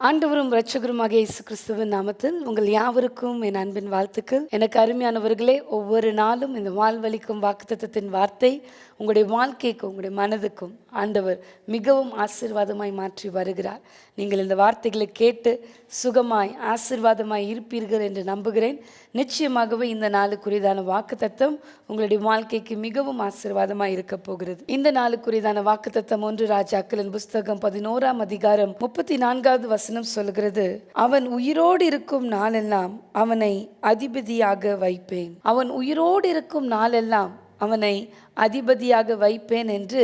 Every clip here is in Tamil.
ஆண்டவரும் இரட்சகருமாக இயேசு கிறிஸ்துவின் நாமத்தில் உங்கள் யாவருக்கும் என் அன்பின் வாழ்த்துக்கள். எனக்கு அருமையானவர்களே, ஒவ்வொரு நாளும் இந்த வாழ்வளிக்கும் வாக்குத்தத்தத்தின் வார்த்தை உங்களுடைய வாழ்க்கைக்கும் உங்களுடைய மனதுக்கும் ஆண்டவர் மிகவும் ஆசீர்வாதமாய் மாற்றி வருகிறார். நீங்கள் இந்த வார்த்தைகளை கேட்டு சுகமாய் ஆசீர்வாதமாய் இருப்பீர்கள் என்று நம்புகிறேன். நிச்சயமாகவே இந்த நாளுக்குரியதான வாக்குத்தத்தம் உங்களுடைய வாழ்க்கைக்கு மிகவும் ஆசீர்வாதமாய் இருக்க போகிறது. இந்த நாளுக்குரியதான வாக்குத்தத்தம் 1 ராஜாக்களின் புஸ்தகம் 11ஆம் அதிகாரம் 34வது வசனம் சொல்கிறது, அவன் உயிரோடு இருக்கும் நாளெல்லாம் அவனை அதிபதியாக வைப்பேன். அவன் உயிரோடு இருக்கும் நாளெல்லாம் அவனை அதிபதியாக வைப்பேன் என்று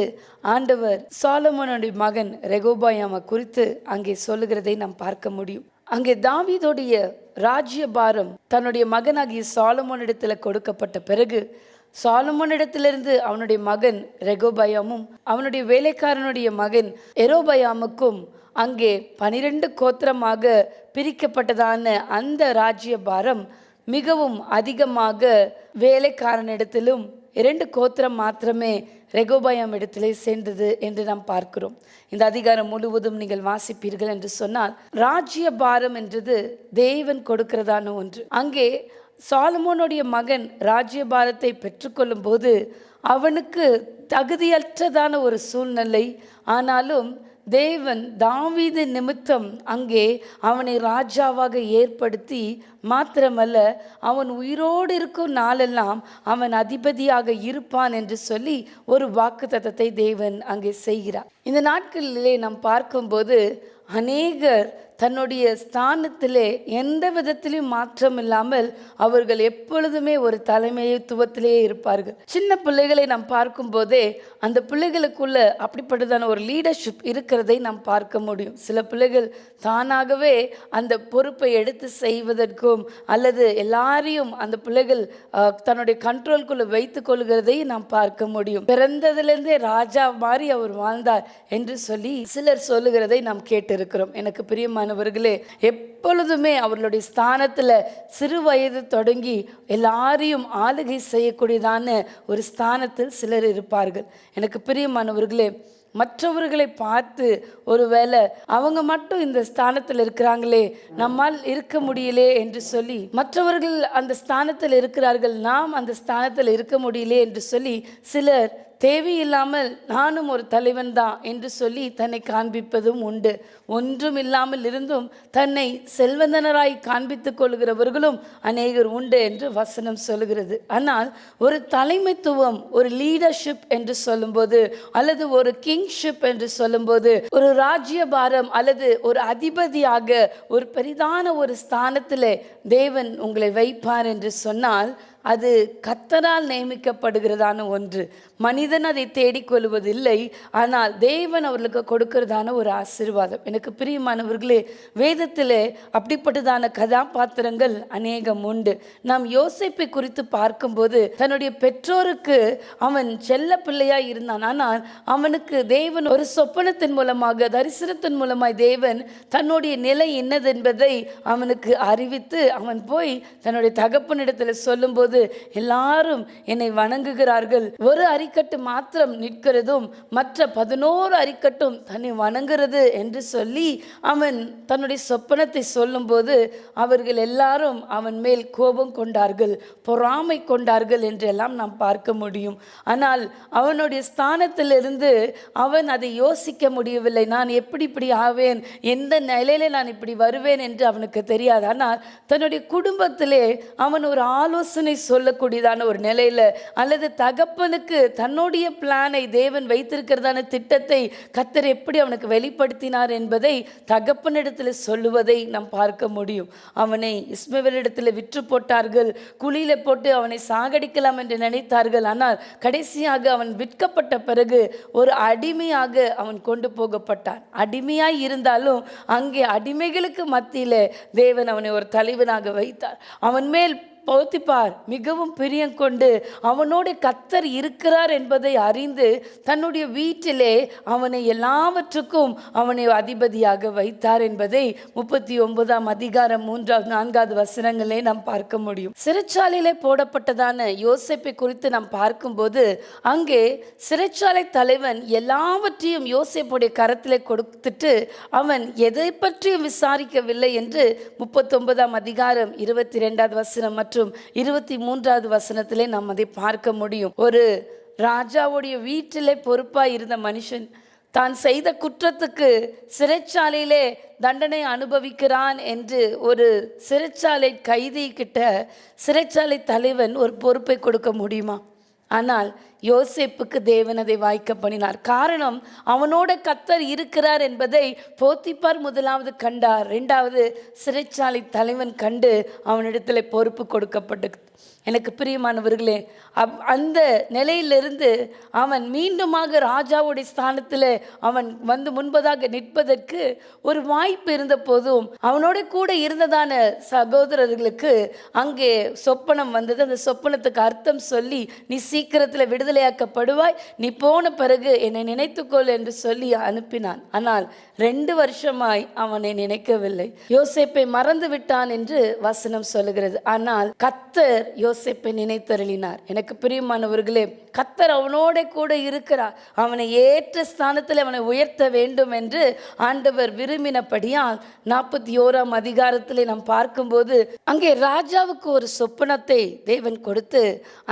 ஆண்டவர் சாலமோனுடைய மகன் ரெகோபயாமை குறித்து அங்கே சொல்லுகிறதை நாம் பார்க்க முடியும். அங்கே தாவீதுடைய ராஜ்யபாரம் தன்னுடைய மகனாகிய சாலமோனிடத்தில் கொடுக்கப்பட்ட பிறகு சாலமோனிடத்திலிருந்து அவனுடைய மகன் ரெகோபயாமும் அவனுடைய வேலைக்காரனுடைய மகன் எரோபயாமுக்கும் அங்கே 12 கோத்திரமாக பிரிக்கப்பட்டதான அந்த ராஜ்யபாரம் மிகவும் அதிகமாக வேலைக்காரனிடத்திலும் 2 கோத்திரம் மாத்திரமே ரெகோபயாம் இடத்திலே சேர்ந்தது என்று நாம் பார்க்கிறோம். இந்த அதிகாரம் முழுவதும் நீங்கள் வாசிப்பீர்கள் என்று சொன்னால், ராஜ்யபாரம் என்றது தேவன் கொடுக்கிறதான ஒன்று. அங்கே சாலமோனுடைய மகன் ராஜ்யபாரத்தை பெற்றுக்கொள்ளும் போது அவனுக்கு தகுதியற்றதான ஒரு சூழ்நிலை. ஆனாலும் தேவன் தாவீது நிமித்தம் அங்கே அவனை ராஜாவாக ஏற்படுத்தி, மாத்திரமல்ல அவன் உயிரோடு இருக்கும் நாளெல்லாம் அவன் அதிபதியாக இருப்பான் என்று சொல்லி ஒரு வாக்குத்தத்தத்தை தேவன் அங்கே செய்கிறார். இந்த நாட்களிலே நாம் பார்க்கும்போது அநேகர் தன்னுடைய ஸ்தானத்திலே எந்த விதத்திலும் மாற்றம் இல்லாமல் அவர்கள் எப்பொழுதுமே ஒரு தலைமைத்துவத்திலே இருப்பார்கள். சின்ன பிள்ளைகளை நாம் பார்க்கும் போதே அந்த பிள்ளைகளுக்குள்ள அப்படிப்பட்டதான ஒரு லீடர்ஷிப் இருக்கிறதை நாம் பார்க்க முடியும். சில பிள்ளைகள் தானாகவே அந்த பொறுப்பை எடுத்து செய்வதற்கும் அல்லது எல்லாரையும் அந்த பிள்ளைகள் தன்னுடைய கண்ட்ரோல்குள்ள வைத்துக் கொள்கிறதை நாம் பார்க்க முடியும். பிறந்ததிலிருந்தே ராஜா மாதிரி அவர் வாழ்ந்தார் என்று சொல்லி சிலர் சொல்லுகிறதை நாம் கேட்டிருக்கிறோம். எனக்கு பிரியமானவர்களே, எப்பொழுதுமே அவர்களுடைய ஸ்தானத்துல சிறு வயது தொடங்கி எல்லாரையும் ஆளுகை செய்யக்கூடியதான ஒரு ஸ்தானத்தில் சிலர் இருப்பார்கள். எனக்கு பிரியமானவர்களே, மற்றவர்களை பார்த்து ஒருவேளை அவங்க மட்டும் இந்த ஸ்தானத்தில் இருக்கிறாங்களே, நம்மால் இருக்க முடியலே என்று சொல்லி, மற்றவர்கள் அந்த ஸ்தானத்தில் இருக்கிறார்கள், நாம் அந்த ஸ்தானத்தில் இருக்க முடியலே என்று சொல்லி சிலர் தேவையில்லாமல் நானும் ஒரு தலைவன் தான் என்று சொல்லி தன்னை காண்பிப்பதும் உண்டு. ஒன்றும் இல்லாமல் இருந்தும் தன்னை செல்வந்தனராய் காண்பித்துக் கொள்கிறவர்களும் அநேகர் உண்டு என்று வசனம் சொல்கிறது. ஆனால் ஒரு தலைமைத்துவம், ஒரு லீடர்ஷிப் என்று சொல்லும்போது, அல்லது ஒரு கிங்ஷிப் என்று சொல்லும்போது, ஒரு ராஜ்யபாரம் அல்லது ஒரு அதிபதியாக ஒரு பெரிதான ஒரு ஸ்தானத்தில் தேவன் உங்களை வைப்பார் என்று சொன்னால் அது கர்த்தரால் நியமிக்கப்படுகிறதான ஒன்று. மனிதன் அதை தேடிக்கொள்வதில்லை, ஆனால் தேவன் அவர்களுக்கு கொடுக்கிறதான ஒரு ஆசீர்வாதம். எனக்கு பிரியமானவர்களே, வேதத்திலே அப்படிப்பட்டதான கதாபாத்திரங்கள் அநேகம் உண்டு. நாம் யோசேப்பை குறித்து பார்க்கும்போது தன்னுடைய பெற்றோருக்கு அவன் செல்ல பிள்ளையாய் இருந்தான். ஆனால் அவனுக்கு தேவன் ஒரு சொப்பனத்தின் மூலமாக, தரிசனத்தின் மூலமாய் தேவன் தன்னுடைய நிலை என்னதென்பதை அவனுக்கு அறிவித்து அவன் போய் தன்னுடைய தகப்பனிடத்தில் சொல்லும்போது, எல்லாரும் என்னை வணங்குகிறார்கள், ஒரு அரிக்கட்டு மாத்திரம் நிற்கிறதும் மற்ற 11 அரிக்கட்டும் தன்னை வணங்குகிறது என்று சொல்லி அவன் தன்னுடைய சொப்பனத்தை சொல்லும்போது அவர்கள் எல்லாரும் அவன் மேல் கோபம் கொண்டார்கள், பொறாமை கொண்டார்கள் என்றெல்லாம் நாம் பார்க்க முடியும். ஆனால் அவனுடைய ஸ்தானத்திலிருந்து அவன் அதை யோசிக்க முடியவில்லை. நான் எப்படி இப்படி ஆவேன், எந்த நிலையில நான் இப்படி வருவேன் என்று அவனுக்கு தெரியாது. ஆனால் தன்னுடைய குடும்பத்திலே அவன் ஒரு ஆலோசனை சொல்லக்கூடியதான ஒரு நிலையில, அல்லது தகப்பனுக்கு தன்னுடைய பிளானை, தேவன் வைத்திருக்கிறதான திட்டத்தை கர்த்தர் எப்படி அவனுக்கு வெளிப்படுத்தினார் என்பதை தகப்பனிடத்தில் சொல்லுவதை நாம் பார்க்க முடியும். அவனை இஸ்மவேலிடத்தில் விற்று போட்டார்கள், குழியில போட்டு அவனை சாகடிக்கலாம் என்று நினைத்தார்கள். ஆனால் கடைசியாக அவன் விற்கப்பட்ட பிறகு ஒரு அடிமையாக அவன் கொண்டு போகப்பட்டான். அடிமையாய் இருந்தாலும் அங்கே அடிமைகளுக்கு மத்தியில தேவன் அவனை ஒரு தலைவனாக வைத்தார். அவன் மேல் போத்திபார் மிகவும் பிரியம் கொண்டு அவனோடு கர்த்தர் இருக்கிறார் என்பதை அறிந்து தன்னுடைய வீட்டிலே அவனை எல்லாவற்றுக்கும் அவனை அதிபதியாக வைத்தார் என்பதை 39ஆம் அதிகாரம் 3-4 வசனங்களே நாம் பார்க்க முடியும். சிறைச்சாலையிலே போடப்பட்டதான யோசேப்பை குறித்து நாம் பார்க்கும்போது அங்கே சிறைச்சாலை தலைவன் எல்லாவற்றையும் யோசேப்புடைய கரத்திலே கொடுத்துட்டு அவன் எதை பற்றியும் விசாரிக்கவில்லை என்று 39ஆம் அதிகாரம் 22வது வசனம் மற்றும் 23வது வசனத்திலே நாம் அதை பார்க்க முடியும். ஒரு ராஜாவுடைய வீட்டிலே பொறுப்பாய் இருந்த மனுஷன் தான் செய்த குற்றத்துக்கு சிறைச்சாலையிலே தண்டனை அனுபவிக்கிறான் என்று ஒரு சிறைச்சாலை கைதி கிட்ட சிறைச்சாலை தலைவன் ஒரு பொறுப்பை கொடுக்க முடியுமா? ஆனால் யோசேப்புக்கு தேவன் அதை வாய்க்க பண்ணினார். காரணம், அவனோட கர்த்தர் இருக்கிறார் என்பதை போத்திபார் முதலாவது கண்டார், இரண்டாவது சிறைச்சாலை தலைவன் கண்டு அவனிடத்தில் பொறுப்பு கொடுக்கப்பட்டது. எனக்கு பிரியமானவர்களே, அந்த நிலையிலிருந்து அவன் மீண்டுமாக ராஜாவுடைய ஸ்தானத்தில் அவன் வந்து முன்பதாக நிற்பதற்கு ஒரு வாய்ப்பு இருந்த போதும் அவனோட கூட இருந்ததான சகோதரர்களுக்கு அங்கே சொப்பனம் வந்தது. அந்த சொப்பனத்துக்கு அர்த்தம் சொல்லி, நீ சீக்கிரத்தில் விடுதலையாக்கப்படுவாய், நீ போன பிறகு என்னை நினைத்துக்கொள் என்று சொல்லி அனுப்பினான். ஆனால் 2 வருஷமாய் அவனை நினைக்கவில்லை. யோசேப்பை மறந்து விட்டான் என்று வசனம் சொல்லுகிறது. ஆனால் கர்த்தர் யோசேப்பை நினைத்தருளினார். எனக்கு பிரியமானவர்களே, கர்த்தர் அவனோட கூட இருக்கிறார். அவனை ஏற்ற ஸ்தானத்தில் அவனை உயர்த்த வேண்டும் என்று ஆண்டவர் விரும்பினபடியால் 41ஆம் அதிகாரத்திலே நாம் பார்க்கும்போது அங்கே ராஜாவுக்கு ஒரு சொப்பனத்தை தேவன் கொடுத்து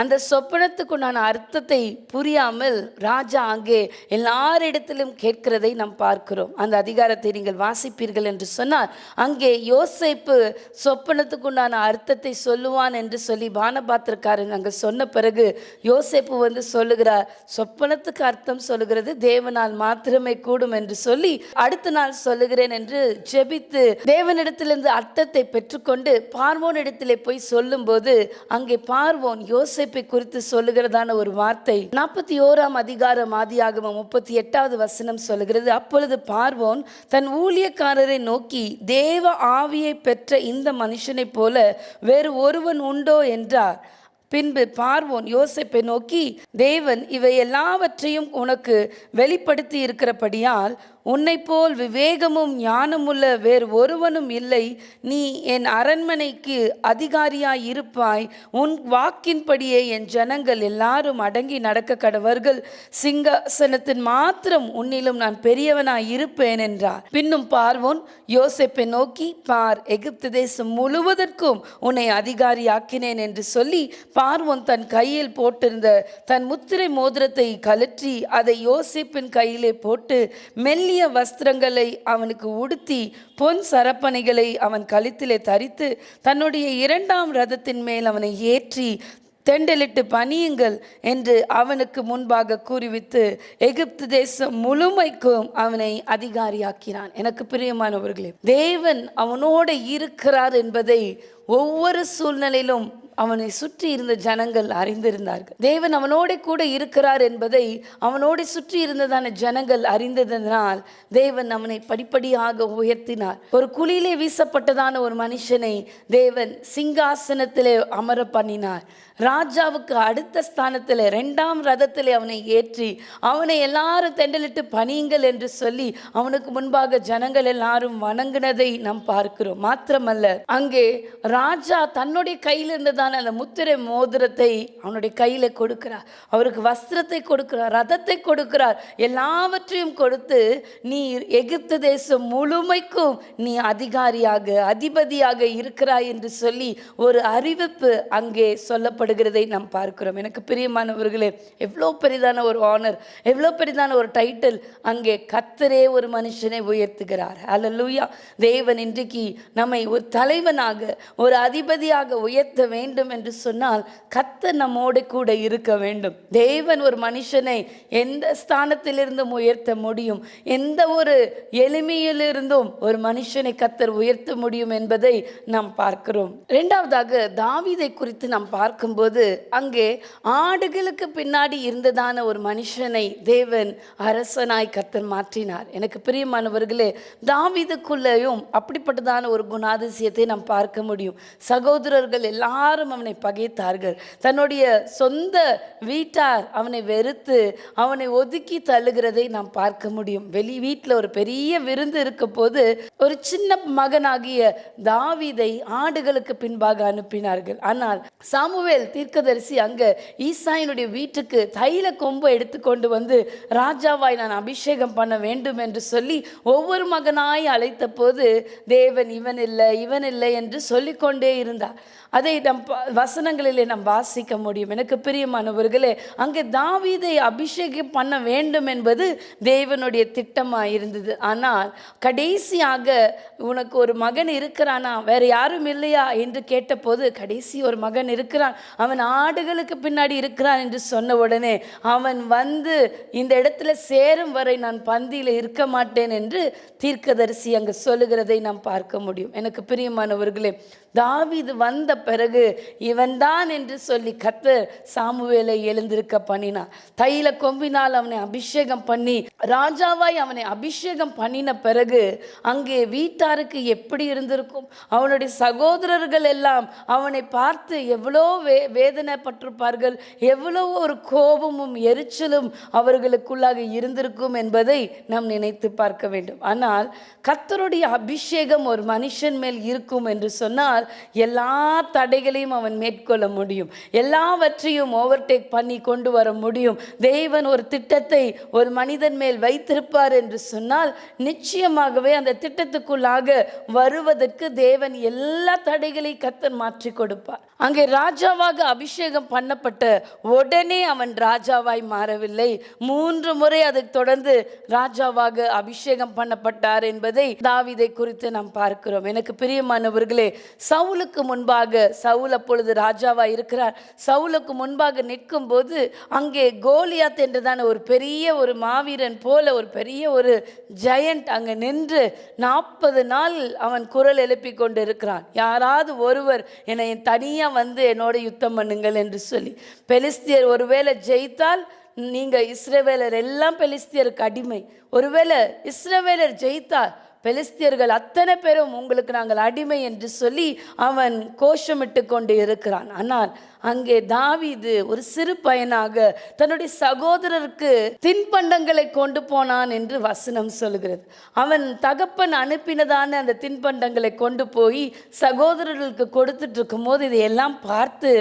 அந்த சொப்பனத்துக்குண்டான அர்த்தத்தை புரியாமல் ராஜா அங்கே எல்லாரிடத்திலும் கேட்கிறதை நாம் பார்க்கிறோம். அந்த அதிகாரத்தை நீங்கள் வாசிப்பீர்கள் என்று சொன்னால் அங்கே யோசேப்பு சொப்பனத்துக்குண்டான அர்த்தத்தை சொல்லுவான் என்று சொல்லி பானபாத்திரக்காரன் அங்கே சொன்ன பிறகு யோசேப்பு வந்து சொல்லுகிறார், சொப்பனத்துக்கு அர்த்தம் சொல்லுகிறது தேவனால் மாத்திரமே கூடும் என்று சொல்லி அடுத்த நாள் சொல்லுகிறேன் என்று ஜெபித்து தேவனிடத்திலிருந்து அர்த்தத்தை பெற்றுக்கொண்டு பார்வோன் இடத்திலே போய் சொல்லும் போது அங்கே பார்வோன் யோசேப்பை குறித்து சொல்லுகிறதான ஒரு வார்த்தை 41ஆம் அதிகாரம் ஆதியாகமம் 38வது வசனம் சொல்லுகிறது. அப்பொழுது பார்வோன் தன் ஊழியக்காரரை நோக்கி, தேவ ஆவியை பெற்ற இந்த மனுஷனை போல வேறு ஒருவன் உண்டோ என்றார். பின்பு பார்வோன் யோசேப்பை நோக்கி, தேவன் இவை எல்லாவற்றையும் உனக்கு வெளிப்படுத்தி இருக்கிறபடியால் உன்னை போல் விவேகமும் ஞானமுள்ள வேறு ஒருவனும் இல்லை. நீ என் அரண்மனைக்கு அதிகாரியாய் இருப்பாய். உன் வாக்கின்படியே என் ஜனங்கள் எல்லாரும் அடங்கி நடக்க கடவர்கள். சிங்காசனத்தின் மாத்திரம் உன்னிலும் நான் பெரியவனாய் இருப்பேன் என்றார். பின்னும் பார்வோன் யோசேப்பை நோக்கி, பார், எகிப்து தேசம் முழுவதற்கும் உன்னை அதிகாரியாக்கினேன் என்று சொல்லி பார்வோன் தன் கையில் போட்டிருந்த தன் முத்திரை மோதிரத்தை கழற்றி அதை யோசேப்பின் கையிலே போட்டு மெல்லிய வஸ்திரங்களை அவனுக்கு உடுத்தி பொன் சரப்பணிகளை அவன் கழுத்திலே தரித்து தன்னுடைய 2ஆம் ரதத்தின் மேல் அவனை ஏற்றி தெண்டலிட்டு பணியுங்கள் என்று அவனுக்கு முன்பாக கூறிவித்து எகிப்து தேசம் முழுமைக்கும் அவனை அதிகாரியாக்கினான். எனக்கு பிரியமானவர்களே, தேவன் அவனோடு இருக்கிறார் என்பதை ஒவ்வொரு சூழ்நிலையிலும் அவனை சுற்றி இருந்த ஜனங்கள் அறிந்திருந்தார்கள். தேவன் அவனோட கூட இருக்கிறார் என்பதை அவனோடு சுற்றி இருந்ததான ஜனங்கள் அறிந்ததனால் தேவன் அவனை படிப்படியாக உயர்த்தினார். ஒரு குழியிலே வீசப்பட்டதான ஒரு மனுஷனை தேவன் சிங்காசனத்திலே அமர பண்ணினார். ராஜாவுக்கு அடுத்த ஸ்தானத்தில் 2ஆம் ரதத்தில் அவனை ஏற்றி அவனை எல்லாரும் தெண்டலிட்டு பணியுங்கள் என்று சொல்லி அவனுக்கு முன்பாக ஜனங்கள் எல்லாரும் வணங்கினதை நாம் பார்க்கிறோம். மாத்திரமல்ல, அங்கே ராஜா தன்னுடைய கையில் இருந்ததான அந்த முத்திரை மோதிரத்தை அவனுடைய கையில கொடுக்கிறார். அவருக்கு வஸ்திரத்தை கொடுக்கிறார், ரதத்தை கொடுக்கிறார், எல்லாவற்றையும் கொடுத்து நீ எகிப்து தேசம் முழுமைக்கும் நீ அதிகாரியாக அதிபதியாக இருக்கிறாய் என்று சொல்லி ஒரு அறிவிப்பு அங்கே சொல்லப்படும் படுகிறதை நாம் பார்க்கிறோம். எனக்கு பிரியமானவர்களே, எவ்வளோ பெரிதான ஒரு ஆனர், எவ்வளோ பெரிதான ஒரு டைட்டில். அங்கே கர்த்தரே ஒரு மனுஷனை உயர்த்துகிறார். அல்லேலூயா. தேவன் இன்றைக்கு நம்மை ஒரு தலைவனாக ஒரு அதிபதியாக உயர்த்த வேண்டும் என்று சொன்னால் கர்த்தர் நம்மோடு கூட இருக்க வேண்டும். தேவன் ஒரு மனுஷனை எந்த ஸ்தானத்திலிருந்தும் உயர்த்த முடியும், எந்த ஒரு எளிமையிலிருந்தும் ஒரு மனுஷனை கர்த்தர் உயர்த்த முடியும் என்பதை நாம் பார்க்கிறோம். இரண்டாவதாக தாவீதை குறித்து நாம் பார்க்கும்போது அங்கே ஆடுகளுக்கு பின்னாடி இருந்ததான ஒரு மனுஷனை தேவன் அரசனாய் கர்த்தர் மாற்றினார். எனக்கு பிரியமானவர்களே, தாவீதுக்குள்ளேயும் அப்படிப்பட்டதான ஒரு குணாதிசயத்தை நாம் பார்க்க முடியும். முடியும். சகோதரர்கள் எல்லாரும் அவனை பகைத்தார்கள். தன்னுடைய சொந்த வீட்டார் அவனை வெறுத்து அவனை ஒதுக்கி தள்ளுகிறதை நாம் பார்க்க முடியும். வீட்டில் ஒரு பெரிய விருந்து இருக்க போது ஒரு சின்ன மகனாகிய தாவீதை ஆடுகளுக்கு பின்பாக அனுப்பினார்கள். ஆனால் சாமுவேல் தீர்க்கதரிசி அங்க ஈசாயினுடைய வீட்டுக்கு தைல கொம்பு எடுத்துக்கொண்டு வந்து ராஜாவாய் நான் அபிஷேகம் பண்ண வேண்டும் என்று சொல்லி ஒவ்வொரு மகனாய் அழைத்த போது தேவன் இவன் இல்லை என்று சொல்லிக்கொண்டே இருந்தார். அதை நம் வசனங்களிலே நாம் வாசிக்க முடியும். எனக்கு பிரியமானவர்களே, அங்கே தாவீதை அபிஷேகம் பண்ண வேண்டும் என்பது தேவனுடைய திட்டமாக இருந்தது. ஆனால் கடைசியாக உனக்கு ஒரு மகன் இருக்கிறானா, வேற யாரும் இல்லையா என்று கேட்டபோது கடைசி ஒரு மகன் இருக்கிறான், அவன் ஆடுகளுக்கு பின்னாடி இருக்கிறான் என்று சொன்ன உடனே அவன் வந்து இந்த இடத்துல சேரும் வரை நான் பந்தியில் இருக்க மாட்டேன் என்று தீர்க்கதரிசி அங்கு சொல்லுகிறதை நாம் பார்க்க முடியும். எனக்கு பிரியமானவர்களே, தாவீது வந்த பிறகு இவன்தான் என்று சொல்லி கர்த்தர் சாமுவேலை எழுந்திருக்க பண்ணினார். தைல கொம்பினால் அவனை அபிஷேகம் பண்ணி ராஜாவாய் அவனை அபிஷேகம் பண்ணின பிறகு அங்கே வீட்டாருக்கு எப்படி இருந்திருக்கும்? அவனுடைய சகோதரர்கள் எல்லாம் அவனை பார்த்து எவ்வளோ வேதனைப்பட்டிருப்பார்கள், எவ்வளோ ஒரு கோபமும் எரிச்சலும் அவர்களுக்குள்ளாக இருந்திருக்கும் என்பதை நாம் நினைத்து பார்க்க வேண்டும். ஆனால் கர்த்தருடைய அபிஷேகம் ஒரு மனுஷன் மேல் இருக்கும் என்று சொன்னால் எல்லா தடைகளையும் அவன் மேற்கொள்ள முடியும், எல்லாவற்றையும் ஓவர்டேக் பண்ணி கொண்டு வர முடியும். தேவன் ஒரு திட்டத்தை ஒரு மனிதன் மேல் வைத்திருப்பார் என்று சொன்னால் நிச்சயமாகவே அந்த திட்டத்துக்குள்ளாக வருவதற்கு தேவன் எல்லா தடைகளையும் கர்த்தர் மாற்றி கொடுப்பார். அங்கே ராஜாவாக அபிஷேகம் பண்ணப்பட்ட உடனே அவன் ராஜாவாய் மாறவில்லை. 3 முறை அதை தொடர்ந்து ராஜாவாக அபிஷேகம் பண்ணப்பட்டார் என்பதை தாவீதை குறித்து நாம் பார்க்கிறோம். எனக்கு பிரியமானவர்களே, சவுலுக்கு முன்பாக, சவுல் அப்பொழுது ராஜாவா இருக்கிறார், சவுலுக்கு முன்பாக நிற்கும் போது அங்கே கோலியாத் என்றுதான ஒரு பெரிய ஒரு மாவீரன் போல ஒரு பெரிய ஒரு ஜெயண்ட் அங்கே நின்று 40 நாள் அவன் குரல் எழுப்பி கொண்டு இருக்கிறான். யாராவது ஒருவர் என்னை தனியா வந்து என்னோட யுத்தம் பண்ணுங்கள் என்று சொல்லி. பெலிஸ்தியர் ஒருவேளை ஜெயித்தால் நீங்க இஸ்ரவேலர் எல்லாம் பெலிஸ்தியருக்கு அடிமை, ஒருவேளை இஸ்ரவேலர் ஜெயித்தால் பெலிஸ்தியர்கள் அத்தனை பேரும் உங்களுக்கு நாங்கள் அடிமை என்று சொல்லி அவன் கோஷமிட்டு கொண்டு இருக்கிறான். ஆனால் அங்கே தாவீது ஒரு சிறு பையனாக தன்னுடைய சகோதரருக்கு தின்பண்டங்களை கொண்டு போனான் என்று வசனம் சொல்கிறது. அவன் தகப்பன் அனுப்பினதான அந்த தின்பண்டங்களை கொண்டு போய் சகோதரர்களுக்கு கொடுத்துட்டு இருக்கும் போது இதையெல்லாம் பார்த்து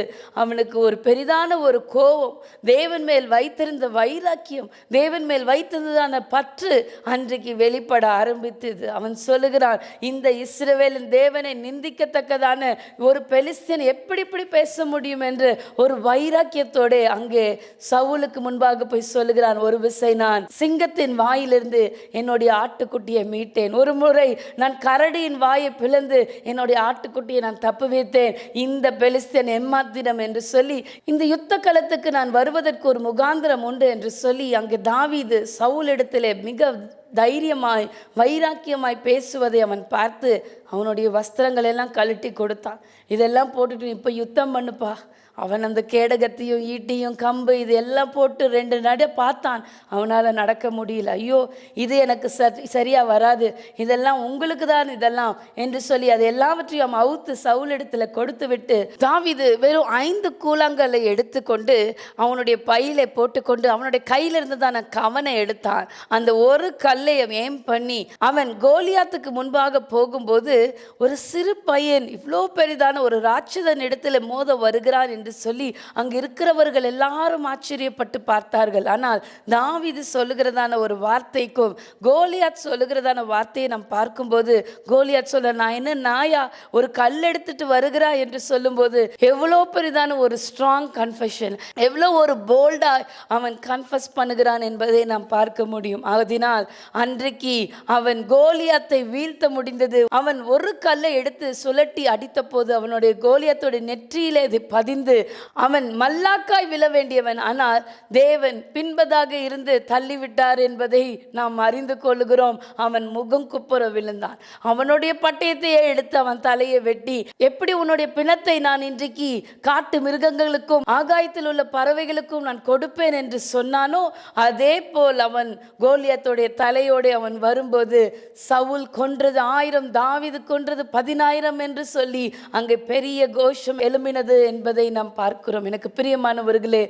அவனுக்கு ஒரு பெரிதான ஒரு கோபம், தேவன் மேல் வைத்திருந்த வைராக்கியம், தேவன் மேல் வைத்திருந்ததான பற்று அன்றைக்கு வெளிப்பட ஆரம்பித்தது. அவன் சொல்லுகிறான், இந்த இஸ்ரவேலின் தேவனை நிந்திக்கத்தக்கதான ஒரு பெலிஸ்தியன் எப்படி இப்படி பேச முடியும் என்று ஒரு வைராக்கியத்தோடு அங்கே சவுலுக்கு முன்பாக போய் சொல்லுகிறான். ஒரு விசை நான் சிங்கத்தின் வாயிலிருந்து என்னுடைய ஆட்டுக்குட்டியை மீட்டேன், ஒரு முறை நான் கரடியின் வாயை பிளந்து என்னுடைய ஆட்டுக்குட்டியை நான் தப்பு வைத்தேன், இந்த பெலிஸ்தியன் எம்மாத்திரம் என்று சொல்லி இந்த யுத்த களத்துக்கு நான் வருவதற்கு ஒரு முகாந்திரம் உண்டு என்று சொல்லி அங்கே தாவீது சவுலிடத்திலே மிக தைரியமாய் வைராக்கியமாய் பேசுவதை அவன் பார்த்து அவனுடைய வஸ்திரங்கள் எல்லாம் கழட்டி கொடுத்தான். இதெல்லாம் போட்டுட்டு இப்போ யுத்தம் பண்ணுப்பா. அவன் அந்த கேடகத்தையும் ஈட்டியும் கம்பு இது எல்லாம் போட்டு 2 நட பார்த்தான், அவனால் நடக்க முடியல. ஐயோ இது எனக்கு சரியாக வராது, இதெல்லாம் உங்களுக்கு தான் இதெல்லாம் என்று சொல்லி அதை எல்லாவற்றையும் அவுத்து சவுலிடத்தில் கொடுத்து விட்டு தாவீது வெறும் 5 கூழாங்கல்லை எடுத்துக்கொண்டு அவனுடைய பையில போட்டுக்கொண்டு அவனுடைய கையில் இருந்ததான கவனை எடுத்தான். அந்த ஒரு கல்லை ஏம் பண்ணி அவன் கோலியாத்துக்கு முன்பாக போகும்போது ஒரு சிறு பையன் இவ்வளோ பெரிதான ஒரு ராட்சதன் இடத்துல மோத வருகிறான் என்று சொல்லி அங்கு இருக்கிறவர்கள் எல்லாரும் ஆச்சரியப்பட்டு பார்த்தார்கள். ஆனால் தாவீது சொல்லுகிறதான ஒரு வார்த்தைக்கும் கோலியாத் சொல்லுகிறதான வார்த்தையை நாம் பார்க்கும்போது கோலியாத் சொல்ல, நான் என்ன நாயா ஒரு கல் எடுத்துட்டு வருகிறா என்று சொல்லும்போது எவ்வளோ பெரிதான ஒரு ஸ்ட்ராங் கன்ஃபெஷன், எவ்வளோ ஒரு போல்டா அவன் கன்ஃபஸ் பண்ணுகிறான் என்பதை நாம் பார்க்க முடியும். அதனால் அன்றைக்கு அவன் கோலியாத்தை வீழ்த்த முடிந்தது. அவன் ஒரு கல்லை எடுத்து சுழட்டி அடித்த போது அவனுடைய கோலியாத்தோட நெற்றியிலே இது பதிந்து இருந்து அவன் மல்லாக்காய் விழ வேண்டியவன், ஆனால் தேவன் பின்பதாக இருந்து தள்ளிவிட்டார் என்பதை நாம் அறிந்து கொள்கிறோம். அவன் முகம் குப்புற விழுந்தான். அவனுடைய பட்டயத்தையே எடுத்து அவன் தலையை வெட்டி, எப்படி உன்னுடைய பிணத்தை நான் இன்றைக்கு காட்டு மிருகங்களுக்கும் ஆகாயத்தில் உள்ள பறவைகளுக்கும் நான் கொடுப்பேன் என்று சொன்னானோ, அதே போல் அவன் கோலியாத்துடைய தலையோடு அவன் வரும்போது சவுல் கொன்றது 1000, தாவீது கொன்றது 10,000 என்று சொல்லி அங்கே பெரிய கோஷம் எழும்பினது என்பதை நாம் பார்க்கிறோம். எனக்கு பிரியமானவர்களே,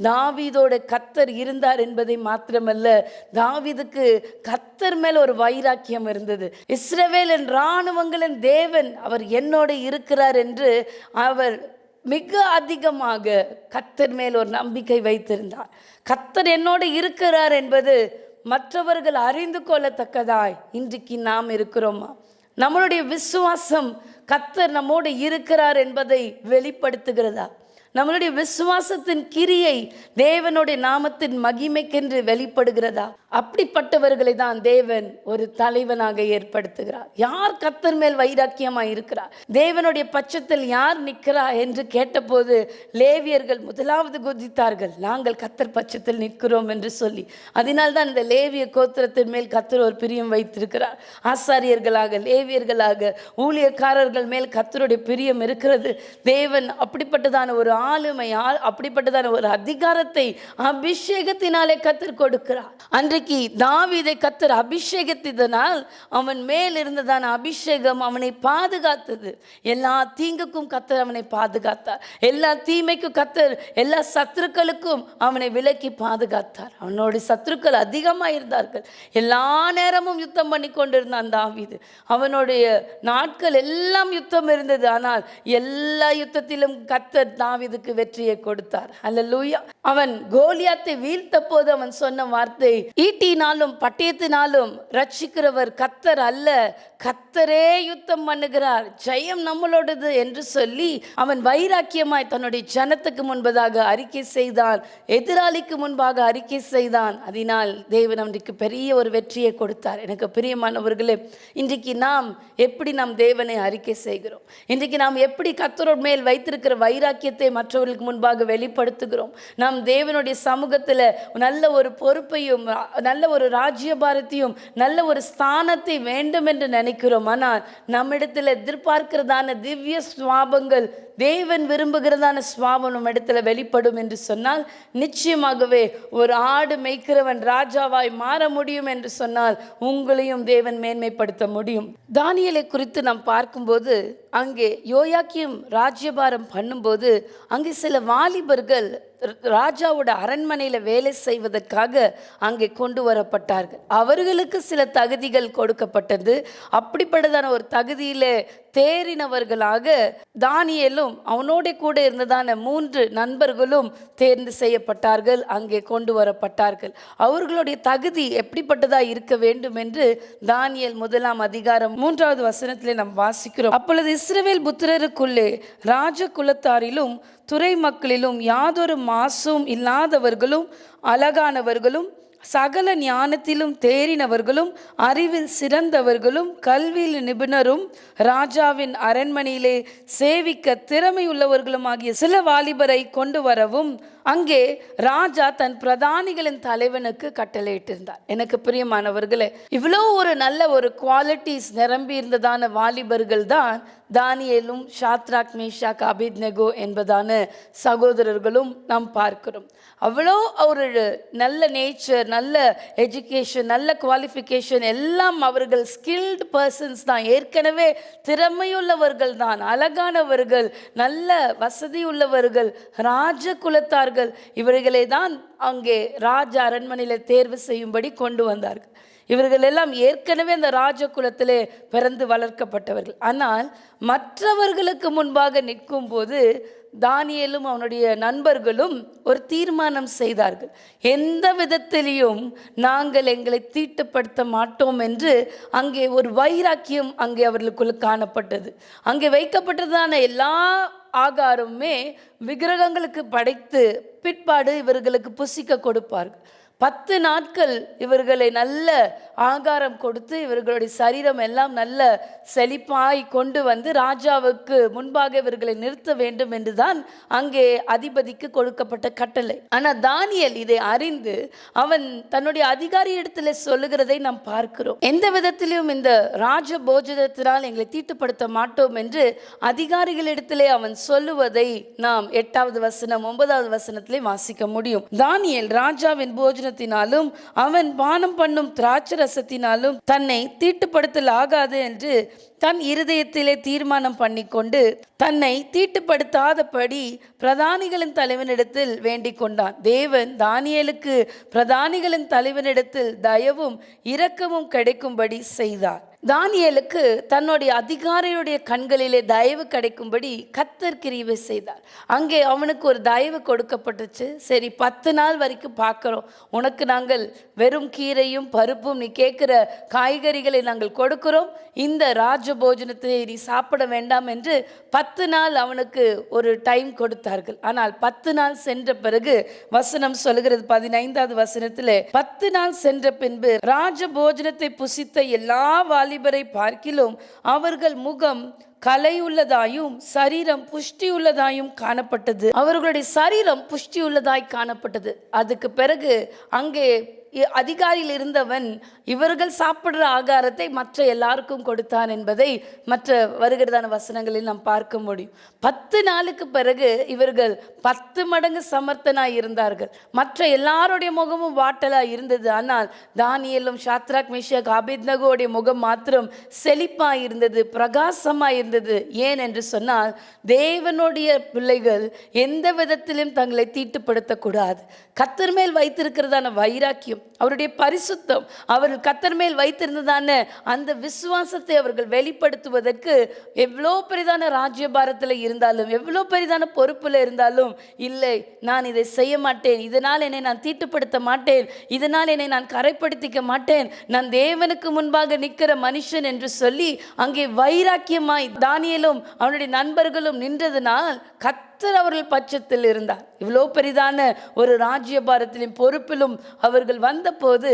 தாவீதோட கர்த்தர் இருந்தார் என்பதை மாத்திரமல்ல, தாவீதுக்கு கர்த்தர் மேல் ஒரு வைராக்கியம் இருந்தது. இஸ்ரவேலின் இராணுவங்களின் தேவன் அவர் என்னோட இருக்கிறார் என்று அவர் மிக அதிகமாக கர்த்தர் மேல் ஒரு நம்பிக்கை வைத்திருந்தார். கர்த்தர் என்னோடு இருக்கிறார் என்பது மற்றவர்கள் அறிந்து கொள்ளத்தக்கதாய் இன்றைக்கு நாம் இருக்கிறோமா? நம்மளுடைய விசுவாசம் கர்த்தர் நம்மோடு இருக்கிறார் என்பதை வெளிப்படுத்துகிறதா? நம்மளுடைய விசுவாசத்தின் கிரியை தேவனுடைய நாமத்தின் மகிமைக்கென்று வெளிப்படுகிறதா? அப்படிப்பட்டவர்களை தான் தேவன் ஒரு தலைவனாக ஏற்படுத்துகிறார். யார் கர்த்தர் மேல் வைராக்கியமாய் இருக்கிறார், தேவனுடைய பட்சத்தில் யார் நிற்கிறார் என்று கேட்டபோது லேவியர்கள் முதலாவது குதித்தார்கள், நாங்கள் கர்த்தர் பட்சத்தில் நிற்கிறோம் என்று சொல்லி. அதனால்தான் இந்த லேவிய கோத்திரத்தின் மேல் கர்த்தர் ஒரு பிரியம் வைத்திருக்கிறார். ஆசாரியர்களாக, லேவியர்களாக, ஊழியக்காரர்கள் மேல் கர்த்தருடைய பிரியம் இருக்கிறது. தேவன் அப்படிப்பட்டதான ஒரு ஆளுமை, அப்படிப்பட்டதான ஒரு அதிகாரத்தை அபிஷேகத்தினாலே கர்த்தர் கொடுக்கிறார். அன்றைக்கு தாவீதை கர்த்தர் அபிஷேகத்தினால் அவன் மேல் இருந்ததான அபிஷேகம் அவனை பாதுகாத்தது. எல்லா தீங்குக்கும் கர்த்தர் அவனை பாதுகாத்தார். எல்லா தீமைக்கும் கர்த்தர் எல்லா சத்துருக்களுக்கும் அவனை விலக்கி பாதுகாத்தார். அவனோட சத்துருக்கள் அதிகமாக இருந்தார்கள். எல்லா நேரமும் யுத்தம் பண்ணி கொண்டிருந்தான் தாவீது. அவனுடைய நாட்கள் எல்லாம் யுத்தம் இருந்தது. ஆனால் எல்லா யுத்தத்திலும் கர்த்தர் தாவீதுக்கு வெற்றியை கொடுத்தார். அல்லேலூயா. அவன் கோலியாத்தை வீழ்த்த போது அவன் சொன்ன வார்த்தை, ஈட்டினாலும் பட்டயத்தினாலும் ரட்சிக்கிறவர் கர்த்தர் அல்ல, கர்த்தரே யுத்தம் பண்ணுகிறார், ஜெயம் நம்மளோடது என்று சொல்லி அவன் வைராக்கியமாய் தன்னுடைய ஜனத்துக்கு முன்பதாக அறிக்கை செய்தான், எதிராளிக்கு முன்பாக அறிக்கை செய்தான். அதனால் தேவன் அவனுக்கு பெரிய ஒரு வெற்றியை கொடுத்தார். எனக்கு பிரியமானவர்களே, இன்றைக்கு நாம் எப்படி நாம் தேவனை அறிக்கை செய்கிறோம்? இன்றைக்கு நாம் எப்படி கர்த்தரோட மேல் வைத்திருக்கிற வைராக்கியத்தை மற்றவர்களுக்கு முன்பாக வெளிப்படுத்துகிறோம்? நாம் தேவனுடைய சமூகத்தில் நல்ல ஒரு பொறுப்பையும் நல்ல ஒரு ராஜ்யபாரத்தையும் நல்ல ஒரு ஸ்தானத்தை வேண்டும் என்று நினைக்கிறோம். ஆனால் நம்மிடத்தில் எதிர்பார்க்கிறதான திவ்ய சுவாபங்கள், தேவன் விரும்புகிறதான சுவாபம் நம்ம இடத்துல வெளிப்படும் என்று சொன்னால், நிச்சயமாகவே ஒரு ஆடு மேய்க்கிறவன் ராஜாவாய் மாற முடியும் என்று சொன்னால் உங்களையும் தேவன் மேன்மைப்படுத்த முடியும். தானியேலை குறித்து நாம் பார்க்கும்போது, அங்கே யோயாக்கீம் ராஜ்யபாரம் பண்ணும்போது அங்கே சில வாலிபர்கள் ராஜாவோட அரண்மனையில் வேலை செய்வதற்காக அங்கே கொண்டு வரப்பட்டார்கள். அவர்களுக்கு சில தகுதிகள் கொடுக்கப்பட்டது. அப்படிப்பட்டதான ஒரு தகுதியில் தேறினவர்களாக தானியேலும் அவனோட கூட இருந்ததான 3 நண்பர்களும் தேர்ந்து செய்யப்பட்டார்கள், அங்கே கொண்டு வரப்பட்டார்கள். அவர்களுடைய தகுதி எப்படிப்பட்டதாக இருக்க வேண்டும் என்று தானியேல் 1 அதிகாரம் 3வது வசனத்திலே நாம் வாசிக்கிறோம். அப்பொழுது இஸ்ரவேல் புத்திரருக்குள்ளே ராஜ குலத்தாரிலும் துறை மக்களிலும் யாதொரு மாசும் இல்லாதவர்களும் அழகானவர்களும் சகல ஞானத்திலும் தேறினவர்களும் அறிவில் சிறந்தவர்களும் கல்வியில் நிபுணரும் ராஜாவின் அரண்மனையிலே சேவிக்க திறமையுள்ளவர்களும் ஆகிய சில வாலிபரை கொண்டு வரவும் அங்கே ராஜா தன் பிரதானிகளின் தலைவனுக்கு கட்டளையிட்டிருந்தார். எனக்கு பிரியமானவர்களே, இவ்வளோ ஒரு நல்ல ஒரு குவாலிட்டிஸ் நிரம்பி இருந்ததான வாலிபர்கள் தான் தானியேலும் ஷாத்ராக், மேஷாக், அபேத்நேகோ என்பதான சகோதரர்களும் நாம் பார்க்கிறோம். அவ்வளோ ஒரு நல்ல நேச்சர், நல்ல எஜுகேஷன், நல்ல குவாலிஃபிகேஷன் எல்லாம் அவர்கள் ஸ்கில்டு பர்சன்ஸ் தான், ஏற்கனவே திறமையுள்ளவர்கள் தான், அழகானவர்கள், நல்ல வசதி உள்ளவர்கள், ராஜ குலத்தார்கள். இவர்களை தான் அங்கே ராஜ அரண்மனையில் தேர்வு செய்யும்படி கொண்டு வந்தார்கள். இவர்கள் எல்லாம் ஏற்கனவே அந்த ராஜகுலத்திலே பிறந்து வளர்க்கப்பட்டவர்கள். ஆனால் மற்றவர்களுக்கு முன்பாக நிற்கும் போது தானியேலும் அவனுடைய நண்பர்களும் ஒரு தீர்மானம் செய்தார்கள். எந்த விதத்திலையும் நாங்கள் எங்களை தீட்டுப்படுத்த மாட்டோம் என்று அங்கே ஒரு வைராக்கியம் அங்கே அவர்களுக்குள்ள காணப்பட்டது. அங்கே வைக்கப்பட்டதான எல்லா ஆகாரமுமே விக்கிரகங்களுக்கு படைத்து பிற்பாடு இவர்களுக்கு புசிக்க கொடுப்பார்கள். 10 நாட்கள் இவர்களை நல்ல ஆகாரம் கொடுத்து இவர்களுடைய சரீரம் எல்லாம் நல்ல செழிப்பாய் கொண்டு வந்து ராஜாவுக்கு முன்பாக இவர்களை நிறுத்த வேண்டும் என்றுதான் அங்கே அதிபதிக்கு கொடுக்கப்பட்ட கட்டளை. ஆனால் தானியேல் இதை அறிந்து அவன் தன்னுடைய அதிகாரி இடத்துல சொல்லுகிறதை நாம் பார்க்கிறோம். எந்த விதத்திலும் இந்த ராஜ போஜனத்தினால் எங்களை தீட்டுப்படுத்த மாட்டோம் என்று அதிகாரிகளிடத்திலே அவன் சொல்லுவதை நாம் 8வது வசனம் 9வது வசனத்திலே வாசிக்க முடியும். தானியேல் ராஜாவின் போஜனத்தினாலும் அவன் பானம் பண்ணும் திராட்சரசத்தினாலும் தன்னை தீட்டுப்படுத்தல் ஆகாது என்று தன் இருதயத்திலே தீர்மானம் பண்ணிக்கொண்டு தன்னை தீட்டுப்படுத்தாதபடி பிரதானிகளின் தலைவனிடத்தில் வேண்டிக் கொண்டான். தேவன் தானியேலுக்கு பிரதானிகளின் தலைவனிடத்தில் தயவும் இரக்கமும் கிடைக்கும்படி செய்தார். தானியேலுக்கு தன்னுடைய அதிகாரியுடைய கண்களிலே தயவு கிடைக்கும்படி கர்த்தர் கிருபை செய்தார். அங்கே அவனுக்கு ஒரு தயவு கொடுக்கப்பட்டுச்சு. சரி, 10 நாள் வரைக்கும் பார்க்குறோம், உனக்கு நாங்கள் வெறும் கீரையும் பருப்பும் நீ கேட்குற காய்கறிகளை நாங்கள் கொடுக்கிறோம், இந்த ராஜ போஜனத்தை நீ சாப்பிட வேண்டாம் என்று 10 நாள் அவனுக்கு ஒரு டைம் கொடுத்தார்கள். ஆனால் 10 நாள் சென்ற பிறகு வசனம் சொல்லுகிறது 15வது வசனத்தில், 10 நாள் சென்ற பின்பு ராஜ போஜனத்தை புசித்த எல்லா வாலிபரை பார்க்கிலும் அவர்கள் முகம் கலையுள்ளதாயும் சரீரம் புஷ்டியுள்ளதாயும் காணப்பட்டது. அவர்களுடைய சரீரம் புஷ்டியுள்ளதாய் காணப்பட்டது. அதுக்கு பிறகு அங்கே அதிகாரியில் இருந்தவன் இவர்கள் சாப்பிடுற ஆகாரத்தை மற்ற எல்லாருக்கும் கொடுத்தான் என்பதை மற்ற வருகிறதான வசனங்களில் நாம் பார்க்க முடியும். 10 நாளுக்கு பிறகு இவர்கள் 10 மடங்கு சமர்த்தனாய் இருந்தார்கள். மற்ற எல்லாருடைய முகமும் வாட்டலாய் இருந்தது. ஆனால் தானியேலும் சாத்ராக் மேஷாக் ஆபேத்நேகோவுடைய முகம் மாத்திரம் செழிப்பாய் இருந்தது, பிரகாசமாய் இருந்தது. ஏன் என்று சொன்னால், தேவனுடைய பிள்ளைகள் எந்த விதத்திலும் தங்களை தீட்டுப்படுத்தக்கூடாது. கர்த்தர் மேல் வைத்திருக்கிறதான வைராக்கியம், அவருடைய பரிசுத்தம், அவர்கள் கர்த்தர் மேல் வைத்திருந்ததான அந்த விசுவாசத்தை அவர்கள் வெளிப்படுத்துவதற்கு எவ்வளோ பெரிதான ராஜ்யபாரத்தில் இருந்தாலும், எவ்வளோ பெரிதான பொறுப்பில் இருந்தாலும், இல்லை நான் இதை செய்ய மாட்டேன், இதனால் என்னை நான் தீட்டுப்படுத்த மாட்டேன், இதனால் என்னை நான் கரைப்படுத்திக்க மாட்டேன், நான் தேவனுக்கு முன்பாக நிற்கிற மனுஷன் என்று சொல்லி அங்கே வைராக்கியமாய் தானியேலும் அவனுடைய நண்பர்களும் நின்றதுனால் கர்த்தர் அவர்கள் பட்சத்தில் இருந்தார். இவ்வளோ பெரிதான ஒரு ராஜ்யபாரத்திலும் பொறுப்பிலும் அவர்கள் வந்தபோது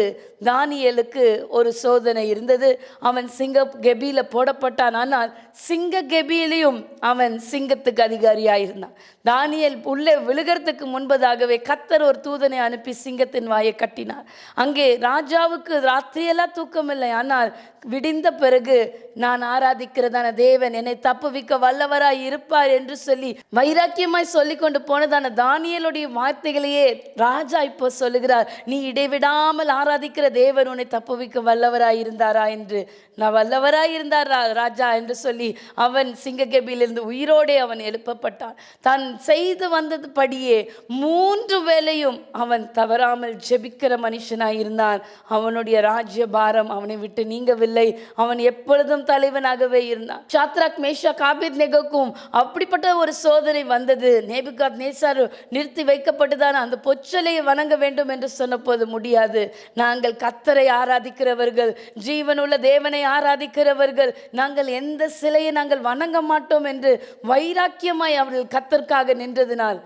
தானியேலுக்கு ஒரு சோதனை இருந்தது. அவன் சிங்க கெபியில போடப்பட்டான். ஆனால் சிங்க கெபியிலையும் அவன் சிங்கத்துக்கு அதிகாரியாயிருந்தான். தானியேல் உள்ளே விழுகிறதுக்கு முன்பதாகவே கர்த்தர் ஒரு தூதனை அனுப்பி சிங்கத்தின் வாயை கட்டினார். அங்கே ராஜாவுக்கு ராத்திரியெல்லாம் தூக்கம் இல்லை. ஆனால் விடிந்த பிறகு நான் ஆராதிக்கிறதான தேவன் என்னை தப்புவிக்க வல்லவராய் இருப்பார் என்று சொல்லி வைராக்கியமாய் சொல்லி கொண்டு போனதான தானியேலுடைய வார்த்தைகளையே ராஜா இப்போ சொல்லுகிறார், நீ இடைவிடாமல் ஆராதிக்கிற தேவன் உன்னை தப்புவிக்க வல்லவராய் இருந்தாரா என்று. நான் வல்லவராய் இருந்தார் ராஜா என்று சொல்லி அவன் சிங்ககெபியிலிருந்து உயிரோடே அவன் எழுப்பப்பட்டான். தான் செய்து வந்தது படியே 3 வேளையும் அவன் தவறாமல் ஜெபிக்கிற மனுஷனாய் இருந்தான். அவனுடைய ராஜ்ய பாரம் அவனை விட்டு நீங்கவில்லை. அவன் எப்பொழுதும் தலைவனாகவே இருந்தான். சாத்ராக் மேஷாக் ஆபேத்நேகோவுக்கும் அப்படிப்பட்ட ஒரு சோதனை வந்தது. நேபுகாத்நேச்சார் நிறுத்தி வைக்கப்பட்டுதான் அந்த பொச்சலையை வணங்க வேண்டும் என்று சொன்னபோது முடியாது, நாங்கள் கர்த்தரை ஆராதிக்கிறவர்கள், ஜீவனுள்ள தேவனை ஆராதிக்கிறவர்கள், நாங்கள் எந்த சிலையை நாங்கள் வணங்க மாட்டோம் என்று வைராக்கியமாய் அவர்கள் கர்த்தருக்காக நின்றதினால்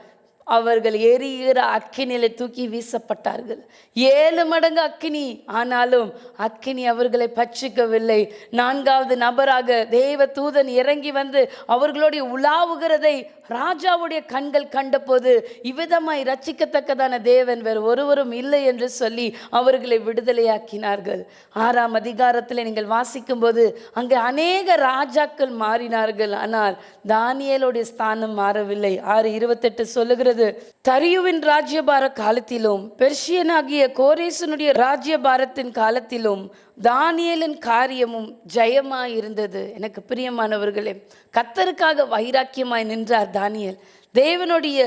அவர்கள் எரிகிற அக்கினியிலே தூக்கி வீசப்பட்டார்கள். 7 மடங்கு அக்கினி. ஆனாலும் அக்கினி அவர்களை பட்சிக்கவில்லை. 4வது நபராக தேவ தூதன் இறங்கி வந்து அவர்களுடைய உலாவுகிறதை ராஜாவுடைய கண்கள் கண்டபோது இவ்விதமாய் ரட்சிக்கத்தக்கதான தேவன் வேறு ஒருவரும் இல்லை என்று சொல்லி அவர்களை விடுதலையாக்கினார்கள். 6ஆம் அதிகாரத்தில் நீங்கள் வாசிக்கும் போது அங்கே அநேக ராஜாக்கள் மாறினார்கள். ஆனால் தானியேலுடைய ஸ்தானம் மாறவில்லை. 6:28 சொல்லுகிறது, தரியுவின் ராஜ்யபார காலத்திலும் பெர்ஷியனாகிய கோரேசனுடைய ராஜ்யபாரத்தின் காலத்திலும் தானியேலின் காரியமும் ஜெயமாய் இருந்தது. எனக்கு பிரியமானவர்களே, கர்த்தருக்காக வைராக்கியமாய் நின்றார் தானியேல். தேவனுடைய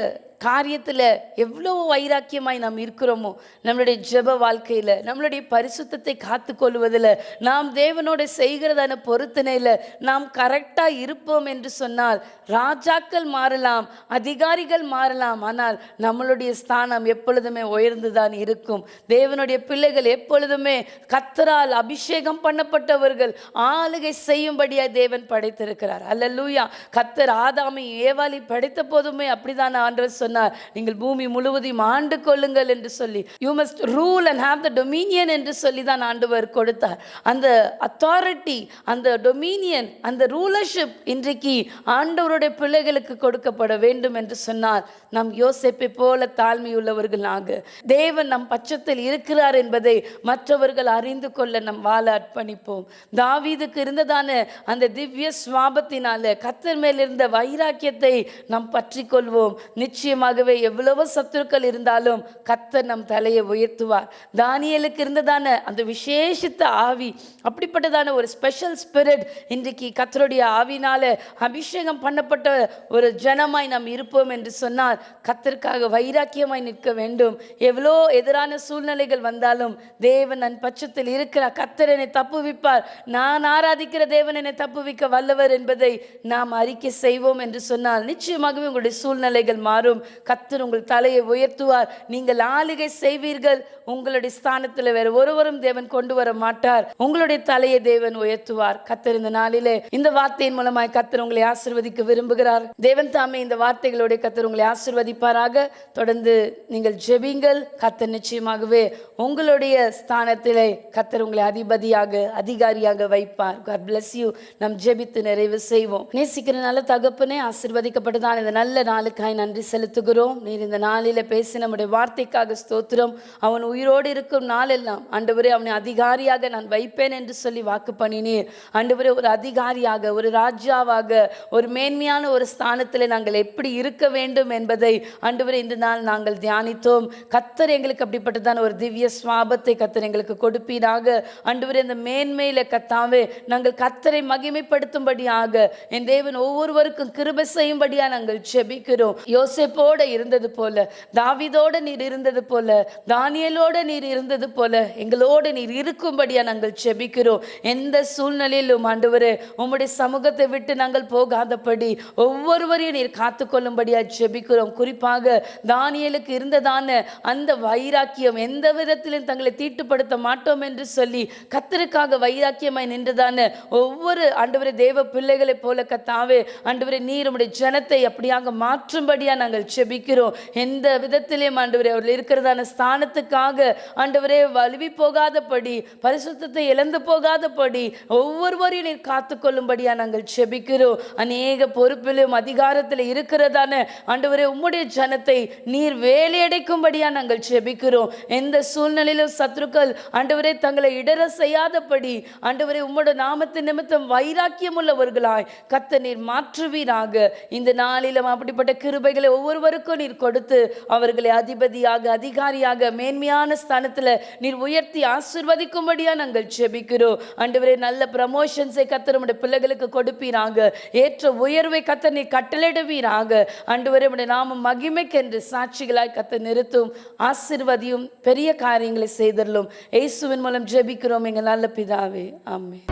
காரியத்தில் எவ்வளோ வைராக்கியமாய் நாம் இருக்கிறோமோ, நம்மளுடைய ஜெப வாழ்க்கையில், நம்மளுடைய பரிசுத்தத்தை காத்து கொள்வதில், நாம் தேவனோட செய்கிறதான பொருத்தனையில் நாம் கரெக்டாக இருப்போம் என்று சொன்னால் ராஜாக்கள் மாறலாம், அதிகாரிகள் மாறலாம், ஆனால் நம்மளுடைய ஸ்தானம் எப்பொழுதுமே உயர்ந்து தான் இருக்கும். தேவனுடைய பிள்ளைகள் எப்பொழுதுமே கர்த்தரால் அபிஷேகம் பண்ணப்பட்டவர்கள், ஆளுகை செய்யும்படியாக தேவன் படைத்திருக்கிறார். அல்லேலூயா. கர்த்தர் ஆதாமை ஏவாளை படைத்த போதுமே அப்படிதான் ஆண்டவர் சொன்னார், நீங்கள் பூமி முழுவதையும் ஆண்டு கொள்ளுங்கள் என்று சொல்லி, you must rule and have the Dominion என்று சொல்லி தான் ஆண்டவர் கொடுத்தார். அந்த அத்தாரிட்டி, அந்த டொமினியன், அந்த ரூலர்ஷிப் இன்றைக்கு ஆண்டவருடைய பிள்ளைகளுக்கு கொடுக்கப்பட வேண்டும் என்று சொன்னால், நாம் யோசேப்பை போல தாழ்மையுள்ளவர்களாக தேவன் நம் பட்சத்தில் இருக்கிறார் என்பதை மற்றவர்கள் அறிந்து கொள்ள நம் வாழ அர்ப்பணிப்போம். தாவீதுக்கு இருந்ததான அந்த திவ்ய சுவாபத்தினால கர்த்தர் மேல் இருந்த வைராக்கியத்தை நாம் பற்றி கொள்வோம். நிச்சயமாகவே எவ்வளவு சத்துருக்கள் இருந்தாலும் கர்த்தர் நம் தலையை உயர்த்துவார். தானியேலுக்கு இருந்ததான அந்த விசேஷித்த ஆவி, அப்படிப்பட்டதான ஒரு ஸ்பெஷல் ஸ்பிரிட் இன்றைக்கு கர்த்தருடைய ஆவினால அபிஷேகம் பண்ணப்பட்ட ஒரு ஜனமாய் நாம் இருப்போம் என்று சொன்னால் கர்த்தருக்காக வைராக்கியமாய் நிற்க வேண்டும். எவ்வளோ எதிரான சூழ்நிலைகள் வந்தாலும் தேவன் நன் பட்சத்தில் இருக்கிறார், கர்த்தர் என்னை தப்புவிப்பார், நான் ஆராதிக்கிற தேவன் என்னை தப்புவிக்க வல்லவர் என்பதை நாம் அறிக்கை செய்வோம் என்று சொன்னால் நிச்சயமாகவே உங்களுடைய சூழ்நிலைகள் மாறும். கர்த்தர் உங்கள் தலையை உயர்த்துவார். நீங்கள் ஆளுகை செய்வீர்கள். உங்களுடைய ஸ்தானத்தில் வேறு ஒருவரும் தேவன் கொண்டு வர மாட்டார். உங்களுடைய தலையை தேவன் உயர்த்துவார். கர்த்தர் இந்த நாளிலே இந்த வார்த்தையின் மூலமாய் கர்த்தர் உங்களை ஆசீர்வதிக்க விரும்புகிறார். தேவன் தாமே இந்த வார்த்தைகளோட கர்த்தர் உங்களை ஆசீர்வதிப்பாராக. தொடர்ந்து நீங்கள் ஜெபிங்கள். கர்த்தர் நிச்சயமாகவே உங்களுடைய ஸ்தானத்திலே கர்த்தர் உங்களை அதிபதியாக, அதிகாரியாக வைப்பார். God bless you. நாம் ஜெபித்து நிறைவு செய்வோம். நேசிக்கிற நல்ல தகப்பனே, ஆசீர்வதிக்கப்பட்டதான் இந்த நல்ல நாளுக்காய் நன்றி செலுத்துகிறோம். நீர் இந்த நாளிலே பேசி நம்முடைய வார்த்தைக்காக ஸ்தோத்திரம். அவன் உயிரோடு இருக்கும் நாளெல்லாம் ஆண்டவரே அவனை அதிகாரியாக நான் வைப்பேன் என்று சொல்லி வாக்கு பண்ணினீர். ஆண்டவரே ஒரு அதிகாரியாக, ஒரு ராஜாவாக, ஒரு மேன்மையான ஒரு ஸ்தானத்தில் நாங்கள் எப்படி இருக்க வேண்டும் என்பதை ஆண்டவரே இன்று நாள் நாங்கள் தியானித்தோம். கர்த்தர் எங்களுக்கு அப்படிப்பட்டதான ஒரு திவ்ய சுவாபத்தை கர்த்தர் எங்களுக்கு கொடுப்பீராக. ஆண்டவரே இந்த மேன்மையில கர்த்தாவே நாங்கள் கர்த்தரை மகிமைப்படுத்தும்படியாக என் தேவன் ஒவ்வொருவருக்கும் கிருபை செய்யும்படியாக நாங்கள் ஜெபிக்கிறோம். யோசேப்போட இருந்தது போல, தாவீதோடு நீர் இருந்தது போல, தானியேலோடு நீர் இருந்தது போல எங்களோடு நீர் இருக்கும்படியா நாங்கள் ஜெபிக்கிறோம். எந்த சூழ்நிலையிலும் ஆண்டவரே உம்முடைய சமூகத்தை விட்டு நாங்கள் போகாதபடி ஒவ்வொருவரையும் நீர் காத்துக்கொள்ளும்படியா ஜெபிக்கிறோம். குறிப்பாக தானியேலுக்கு இருந்ததான அந்த வைராக்கியம், எந்த விதத்திலும் தங்களை தீட்டுப்படுத்த மாட்டோம் என்று சொல்லி கர்த்தருக்காக வைராக்கியமாய் நின்றதான ஒவ்வொரு ஆண்டவரே தேவ பிள்ளைகளை போல கர்த்தாவே ஆண்டவரே நீர் உம்முடைய ஜனத்தை அப்படியாக மாற்றும்படியா நாங்கள் ஜெபிக்கிறோம். எந்த விதத்திலும் ஆண்டவரே அவர்கள் இருக்கிறதான ஸ்தானத்துக்காக ஆண்டவரே வலுவி போகாதபடி, பரிசுத்தத்தை இழந்து போகாதபடி ஒவ்வொருவரையும் நீர் காத்துக்கொள்ளும்படியா நாங்கள் ஜெபிக்கிறோம். அநேக பொறுப்பிலும் அதிகாரத்தில் இருக்கிறதான ஆண்டவரே உம்முடைய ஜனத்தை நீர் வேலையடைக்கும்படியா நாங்கள் ஜெபிக்கிறோம். எந்த சூழ்நிலையிலும் சத்துருக்கள் ஆண்டவரே தங்களை இடர செய்யாதபடி ஆண்டவரே உம்முடைய நாமத்தின் நிமித்தம் வைராக்கியம் உள்ளவர்களாய் கர்த்தர் நீர் மாற்றுவீராக. இந்த நாளிலும் அப்படிப்பட்ட கிருபைகளை ஒவ்வொருவருக்கும் நீர் கொடுத்து அவர்களை அதிபதியாக, அதிகாரியாக, மேன்மையான ஸ்தானத்தில் நீர் உயர்த்தி ஆசீர்வதிக்கும்படியா நாங்கள் ஜெபிக்கிறோம். ஆண்டவரே நல்ல ப்ரமோஷன்ஸை கர்த்தர் உம்முடைய பிள்ளைகளுக்கு கொடுப்பீராக. ஏற்ற உயர்வை கர்த்தர் நீர் கட்டளையிடுவீராக. ஆண்டவரே உம்முடைய நாமம் மகிமைக்கென்று சாட்சிகளாய் கர்த்தர் நிறுத்தும். ஆசீர்வதியும், பெரிய காரியங்களை செய்தரலும். இயேசுவின் மூலம் ஜெபிக்கிறோம் எங்கள் நல்ல பிதாவே, ஆமென்.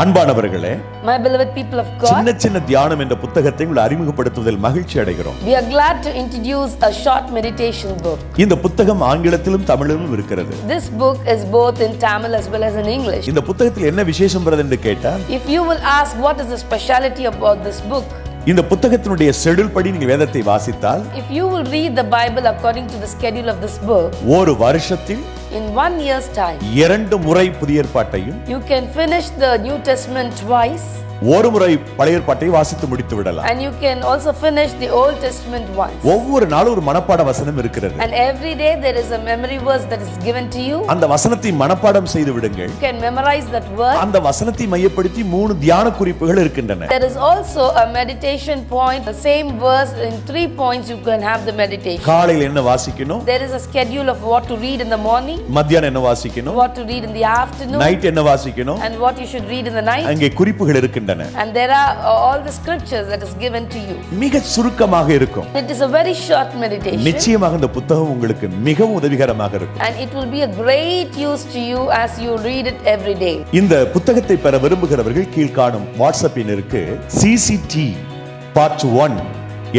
அன்பானவர்களே, my beloved people of God, சின்ன சின்ன தியானம் என்ற புத்தகத்தை உங்களை அறிமுகப்படுத்துவதில் மகிழ்ச்சி அடைகிறோம். we are glad to introduce a short meditation book. இந்த புத்தகம் ஆங்கிலத்திலும் தமிழிலும் இருக்கிறது. This book is both in Tamil as well as in English. இந்த புத்தகத்தில் என்ன விசேஷம் என்று கேட்டால், if you will ask what is the speciality about this book, இந்த புத்தகத்தினுடைய ஷெட்யூல் படி நீங்கள் வேதத்தை வாசித்தால், if you will read the Bible according to the schedule of this book, ஒரு வருஷத்தில் in 1 year's time 2 முறை புதிய ஏற்பாட்டையும், you can finish the New Testament twice, ஒரு முறை பழைய ஏற்பாட்டை வாசித்து முடித்து விடலாம். and you can also finish the Old Testament once. ஒவ்வொரு நாளும் ஒரு மனப்பாட வசனம் இருக்கிறது. And every day there is a memory verse that is given to you. அந்த வசனத்தை மனப்பாடம் செய்து விடுங்கள். You can memorize that verse. அந்த வசனத்தை மையப்படுத்தி 3 தியான குறிப்புகள் இருக்கின்றன. There is also a meditation point, the same verse in 3 points you can have the meditation. காலையில் என்ன வாசிக்கணும்? There is a schedule of what to read in the morning, மத்தியானம் என்ன வாசிக்கணும்? what to read in the afternoon, night என்ன வாசிக்கணும்? and what you should read in the night. அங்கே குறிப்புகள் இருக்கின்றன. And there are all the scriptures that is given to you. மிக சுருக்கமாக இருக்கும். It is a very short meditation. நிச்சயமாக இந்த புத்தகம் உங்களுக்கு மிகவும் உதவிகரமாக இருக்கும். And it will be a great use to you as you read it every day. இந்த புத்தகத்தை பெற விரும்புகிறவர்கள் கீழ்காணும் வாட்ஸ்அப் எண்ணிற்கு CCT Part 1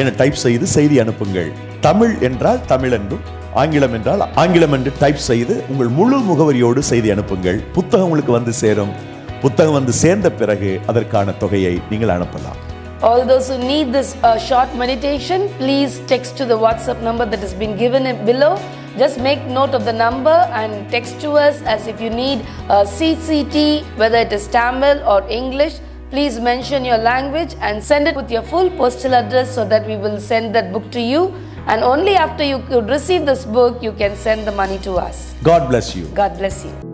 என டைப் செய்து செய்தி அனுப்புங்கள். தமிழ் என்றால் தமிழ் என்றும், ஆங்கிலம் என்றால் ஆங்கிலம் என்று டைப் செய்து உங்கள் முழு முகவரியோடு செய்தி அனுப்புங்கள். புத்தகம் உங்களுக்கு வந்து சேரும். புத்தகம் வந்து சேர்ந்த பிறகு அதற்கான தொகையை நீங்கள் அனுப்பலாம். All those who need this short meditation, please text to the WhatsApp number that has been given below. Just make note of the number and text to us as if you need CCT, whether it is Tamil or English. Please mention your language and send it with your full postal address so that we will send that book to you. And only after you could receive this book, you can send the money to us. God bless you. God bless you.